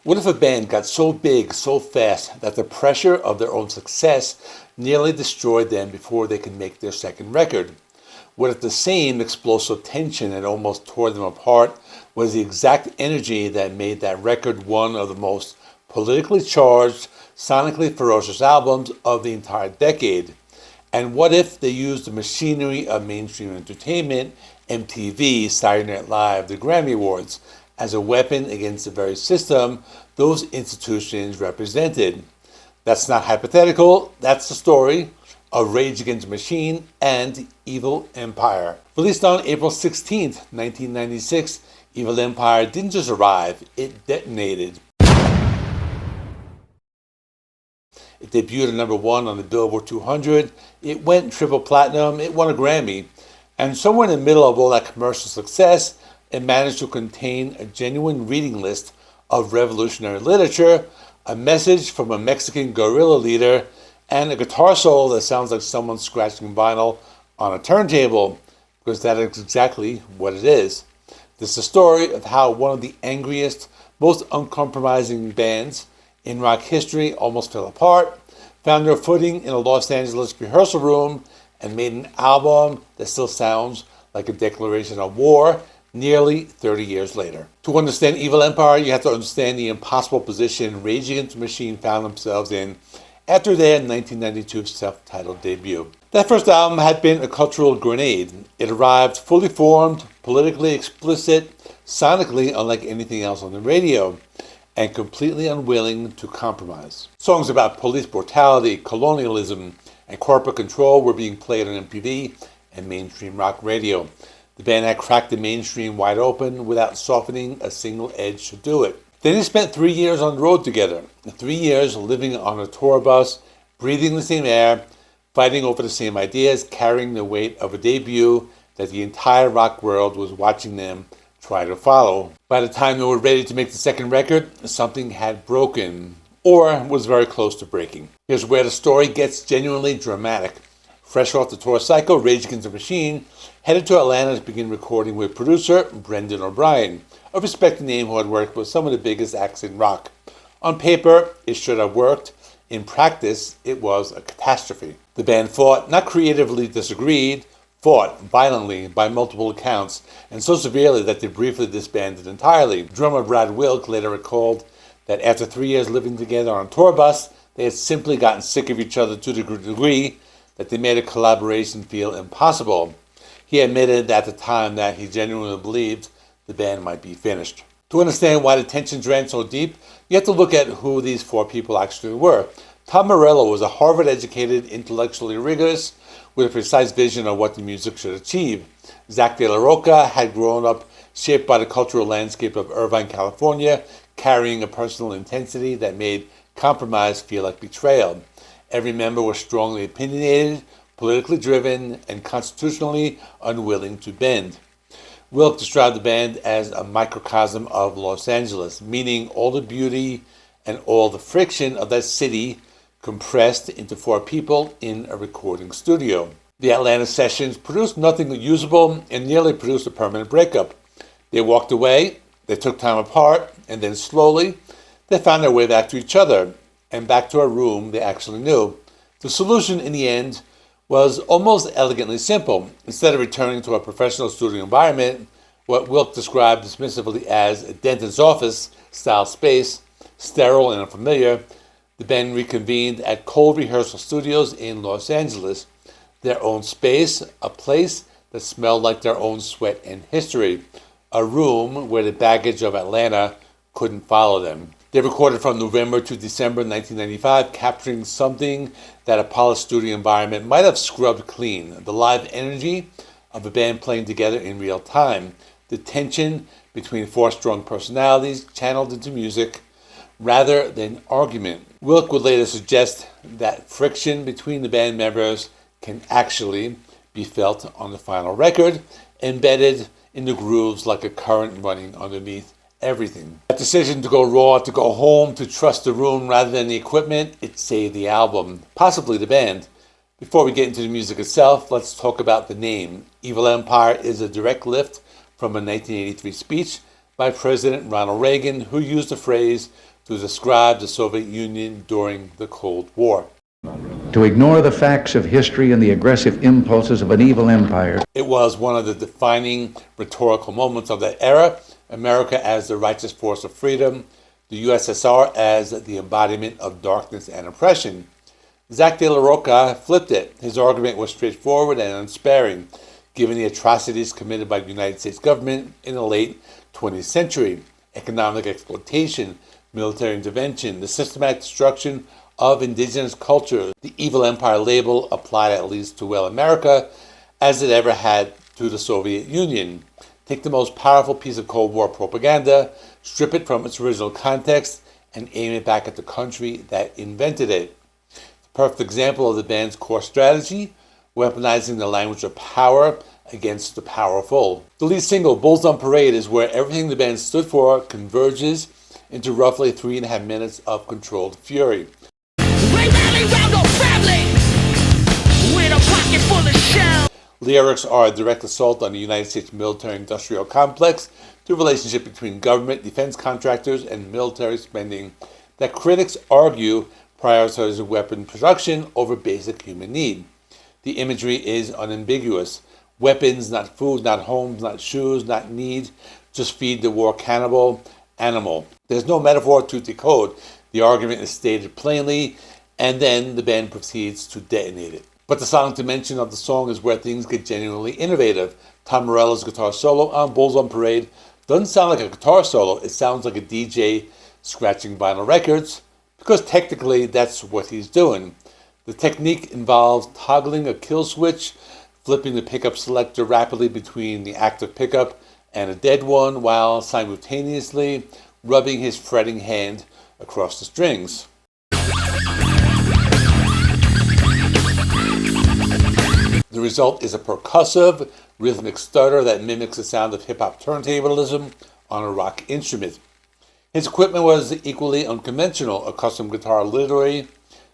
What if a band got so big so fast that the pressure of their own success nearly destroyed them before they could make their second record? What if the same explosive tension that almost tore them apart was the exact energy that made that record one of the most politically charged, sonically ferocious albums of the entire decade? And what if they used the machinery of mainstream entertainment, MTV, Saturday Night Live, the Grammy Awards, as a weapon against the very system those institutions represented? That's not hypothetical, that's the story of Rage Against the Machine and Evil Empire. Released on April 16th, 1996, Evil Empire didn't just arrive, it detonated. It debuted at number 1 on the Billboard 200, it went triple platinum, it won a Grammy, and somewhere in the middle of all that commercial success, it managed to contain a genuine reading list of revolutionary literature, a message from a Mexican guerrilla leader, and a guitar solo that sounds like someone scratching vinyl on a turntable, because that is exactly what it is. This is the story of how one of the angriest, most uncompromising bands in rock history almost fell apart, found their footing in a Los Angeles rehearsal room, and made an album that still sounds like a declaration of war nearly 30 years later. To understand Evil Empire, you have to understand the impossible position Rage Against the Machine found themselves in after their 1992 self-titled debut. That first album had been a cultural grenade. It arrived fully formed, politically explicit, sonically unlike anything else on the radio, and completely unwilling to compromise. Songs about police brutality, colonialism, and corporate control were being played on MTV and mainstream rock radio. The band had cracked the mainstream wide open without softening a single edge to do it. Then they spent 3 years on the road together. 3 years living on a tour bus, breathing the same air, fighting over the same ideas, carrying the weight of a debut that the entire rock world was watching them try to follow. By the time they were ready to make the second record, something had broken, or was very close to breaking. Here's where the story gets genuinely dramatic. Fresh off the tour cycle, Rage Against the Machine headed to Atlanta to begin recording with producer Brendan O'Brien, a respected name who had worked with some of the biggest acts in rock. On paper, it should have worked. In practice, it was a catastrophe. The band fought, not creatively disagreed, fought violently by multiple accounts, and so severely that they briefly disbanded entirely. Drummer Brad Wilk later recalled that after 3 years living together on a tour bus, they had simply gotten sick of each other to the degree that they made a collaboration feel impossible. He admitted at the time that he genuinely believed the band might be finished. To understand why the tensions ran so deep, you have to look at who these 4 people actually were. Tom Morello was a Harvard-educated, intellectually rigorous, with a precise vision of what the music should achieve. Zack de la Rocha had grown up shaped by the cultural landscape of Irvine, California, carrying a personal intensity that made compromise feel like betrayal. Every member was strongly opinionated, politically driven, and constitutionally unwilling to bend. Wilk described the band as a microcosm of Los Angeles, meaning all the beauty and all the friction of that city compressed into 4 people in a recording studio. The Atlanta sessions produced nothing usable and nearly produced a permanent breakup. They walked away, they took time apart, and then slowly they found their way back to each other and back to a room they actually knew. The solution in the end was almost elegantly simple. Instead of returning to a professional studio environment, what Wilk described dismissively as a dentist's office style space, sterile and unfamiliar, the band reconvened at Cold Rehearsal Studios in Los Angeles, their own space, a place that smelled like their own sweat and history, a room where the baggage of Atlanta couldn't follow them. They recorded from November to December 1995, capturing something that a polished studio environment might have scrubbed clean. The live energy of a band playing together in real time. The tension between 4 strong personalities channeled into music rather than argument. Wilk would later suggest that friction between the band members can actually be felt on the final record, embedded in the grooves like a current running underneath everything. That decision to go raw, to go home, to trust the room rather than the equipment, it saved the album, possibly the band. Before we get into the music itself, let's talk about the name. Evil Empire is a direct lift from a 1983 speech by President Ronald Reagan, who used the phrase, to describe the Soviet Union during the Cold War. To ignore the facts of history and the aggressive impulses of an evil empire. It was one of the defining rhetorical moments of that era, America as the righteous force of freedom, the USSR as the embodiment of darkness and oppression. Zack de la Rocha flipped it. His argument was straightforward and unsparing, given the atrocities committed by the United States government in the late 20th century. Economic exploitation, military intervention, the systematic destruction of indigenous culture. The evil empire label applied at least to America as it ever had to the Soviet Union. Take the most powerful piece of Cold War propaganda, strip it from its original context, and aim it back at the country that invented it. The perfect example of the band's core strategy, weaponizing the language of power against the powerful. The lead single, Bulls on Parade, is where everything the band stood for converges into roughly 3.5 minutes of controlled fury. Lyrics are a direct assault on the United States military-industrial complex, the relationship between government, defense contractors, and military spending that critics argue prioritizes weapon production over basic human need. The imagery is unambiguous. Weapons, not food, not homes, not shoes, not need. Just feed the war cannibal animal. There's no metaphor to decode. The argument is stated plainly, and then the band proceeds to detonate it. But the sonic dimension of the song is where things get genuinely innovative. Tom Morello's guitar solo on Bulls on Parade doesn't sound like a guitar solo. It sounds like a DJ scratching vinyl records, because technically that's what he's doing. The technique involves toggling a kill switch, flipping the pickup selector rapidly between the active pickup and a dead one, while simultaneously rubbing his fretting hand across the strings. The result is a percussive, rhythmic stutter that mimics the sound of hip-hop turntablism on a rock instrument. His equipment was equally unconventional, a custom guitar literary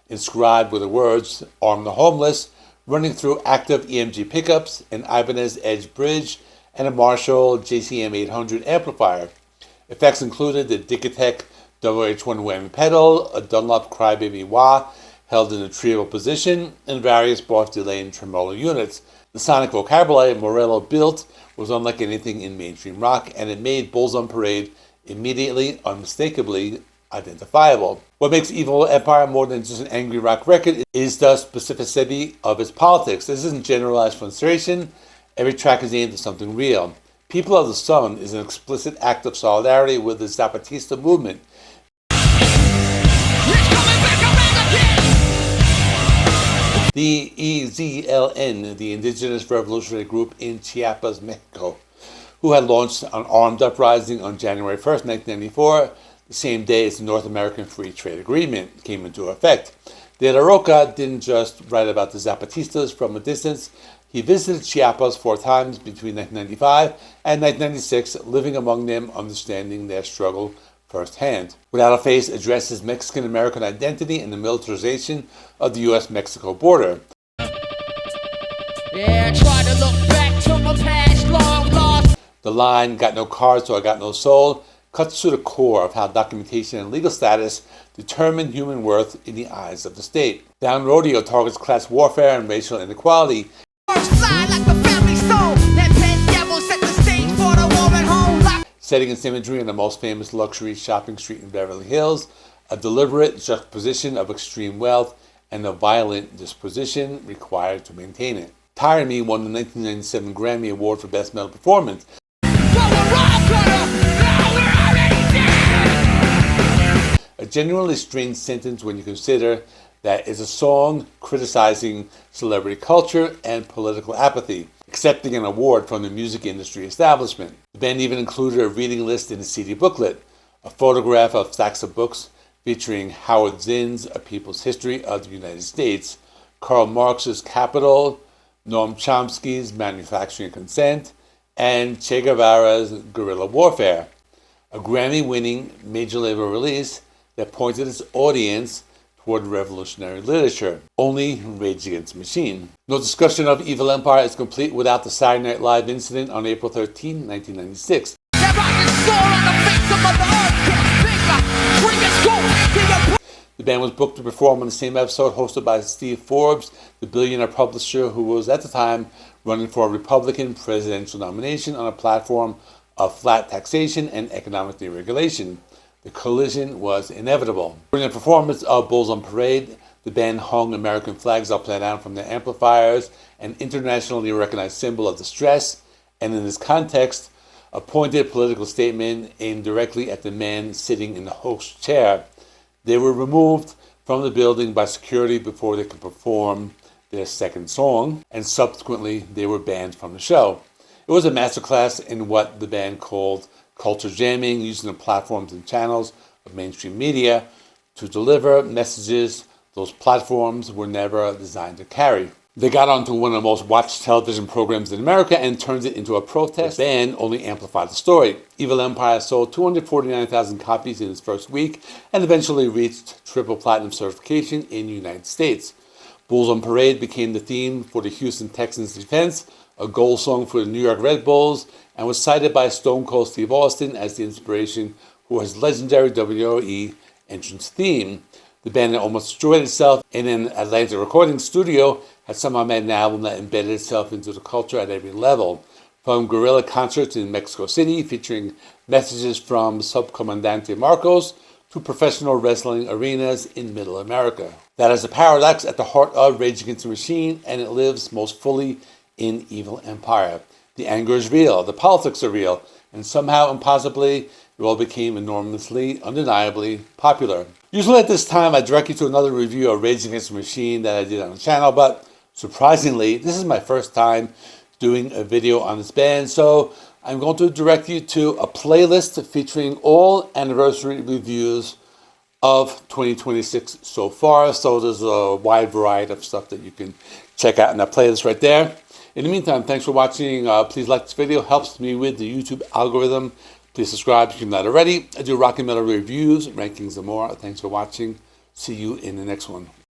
inscribed with the words, "Arm the Homeless," running through active EMG pickups, an Ibanez Edge bridge, and a Marshall JCM 800 amplifier. Effects included the Dicatec WH1 whammy pedal, a Dunlop Crybaby wah held in a trio position, and various Boss delay and tremolo units. The sonic vocabulary Morello built was unlike anything in mainstream rock, and it made Bulls on Parade immediately, unmistakably identifiable. What makes Evil Empire more than just an angry rock record is the specificity of its politics. This isn't generalized frustration. Every track is aimed at something real. People of the Sun is an explicit act of solidarity with the Zapatista movement. The EZLN, the Indigenous Revolutionary Group in Chiapas, Mexico, who had launched an armed uprising on January 1st, 1994, the same day as the North American Free Trade Agreement came into effect. De la Rocha didn't just write about the Zapatistas from a distance. He visited Chiapas 4 times between 1995 and 1996, living among them, understanding their struggle firsthand. Without a Face addresses Mexican-American identity and the militarization of the U.S.-Mexico border. Yeah, try to look back to my past long lost. The line, "Got no card, so I got no soul," cuts to the core of how documentation and legal status determine human worth in the eyes of the state. Down Rodeo targets class warfare and racial inequality. Setting its imagery on the most famous luxury shopping street in Beverly Hills, a deliberate juxtaposition of extreme wealth and the violent disposition required to maintain it. Tire Me won the 1997 Grammy Award for Best Metal Performance. A genuinely strange sentence when you consider that it's a song criticizing celebrity culture and political apathy, accepting an award from the music industry establishment. The band even included a reading list in the CD booklet, a photograph of stacks of books featuring Howard Zinn's A People's History of the United States, Karl Marx's Capital, Noam Chomsky's Manufacturing Consent, and Che Guevara's Guerrilla Warfare, a Grammy-winning major label release that pointed its audience toward revolutionary literature. Only Rage Against the Machine. No discussion of Evil Empire is complete without the Saturday Night Live incident on April 13, 1996. The band was booked to perform on the same episode, hosted by Steve Forbes, the billionaire publisher who was at the time running for a Republican presidential nomination on a platform of flat taxation and economic deregulation. The collision was inevitable. During the performance of Bulls on Parade, the band hung American flags upside down from their amplifiers, an internationally recognized symbol of distress, and in this context, a pointed political statement aimed directly at the men sitting in the host chair. They were removed from the building by security before they could perform their second song, and subsequently they were banned from the show. It was a masterclass in what the band called culture jamming, using the platforms and channels of mainstream media to deliver messages those platforms were never designed to carry. They got onto one of the most watched television programs in America and turned it into a protest. The band only amplified the story. Evil Empire sold 249,000 copies in its first week and eventually reached triple platinum certification in the United States. Bulls on Parade became the theme for the Houston Texans defense, a goal song for the New York Red Bulls, and was cited by Stone Cold Steve Austin as the inspiration for his legendary WWE entrance theme. The band that almost destroyed itself in an Atlanta recording studio had somehow made an album that embedded itself into the culture at every level. From guerrilla concerts in Mexico City featuring messages from Subcomandante Marcos to professional wrestling arenas in Middle America. That is a paradox at the heart of Rage Against the Machine, and it lives most fully in Evil Empire. The anger is real, the politics are real, and somehow, impossibly, it all became enormously, undeniably popular. Usually at this time, I direct you to another review of Rage Against the Machine that I did on the channel, but surprisingly, this is my first time doing a video on this band, so I'm going to direct you to a playlist featuring all anniversary reviews of 2026 so far. So there's a wide variety of stuff that you can check out in that playlist right there. In the meantime, thanks for watching. Please like this video. Helps me with the YouTube algorithm. Please subscribe if you're not already. I do rock and metal reviews, rankings, and more. Thanks for watching. See you in the next one.